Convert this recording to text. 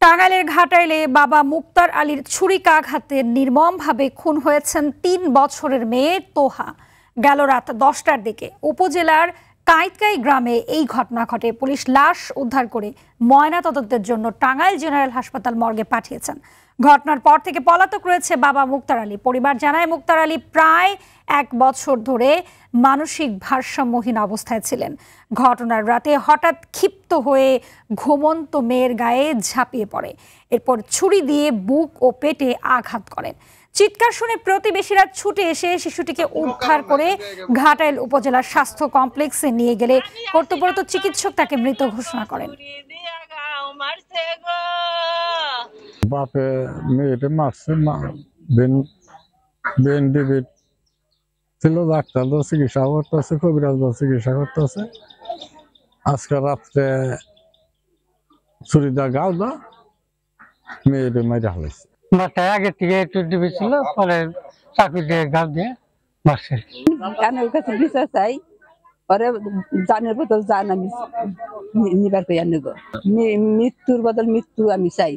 টাঙ্গাইলের ঘাটাইলে বাবা মুক্তার আলীর ছুরিকাঘাতে নির্মমভাবে খুন হয়েছেন ৩ বছরের মেয়ে তোহা। গেল রাত ১০টার দিকে উপজেলার কাইতকাই গ্রামে এই ঘটনা ঘটে। পুলিশ লাশ উদ্ধার করে ময়নাতদন্তের জন্য টাঙ্গাইল জেনারেল হাসপাতাল মর্গে পাঠিয়েছেন। ঘটনার পর থেকে পলাতক রয়েছে বাবা মুক্তার আলী। পরিবার জানায় মুক্তার আলী প্রায় ১ বছর ধরে মানসিক ভারসাম্যহীন অবস্থায় ছিলেন। ঘটনার রাতে হঠাৎ ক্ষিপ্ত হয়ে ঘুমন্ত মেয়ের গায়ে ঝাঁপিয়ে পড়ে, এরপর ছুরি দিয়ে বুক ও পেটে আঘাত করেন। চিৎকার শুনে প্রতিবেশীরা ছুটে এসে শিশুটিকে উদ্ধার করে ঘাটাইল উপজেলার স্বাস্থ্য কমপ্লেক্সে নিয়ে গেলে কর্তব্যরত চিকিৎসক তাকে মৃত ঘোষণা করেন। বাপে মেয়েটা মারছে, ছিল ডাক্তার চিকিৎসা করতেছে, কবিরাজ চিকিৎসা করতেছে। আজকে রাত্রে ছুরি দা গাল দা মেয়েটা মাইরা হয়েছে। বাসায় আগে থেকে একটু ডিবি ছিল, পরে চাকরি দিয়ে গাল দিয়ে মারছে। আমার কাছে বিচার চাই, পরে জানের বদল জান আমি নিবার কই আনগো, মৃত্যুর বদল মৃত্যু আমি চাই।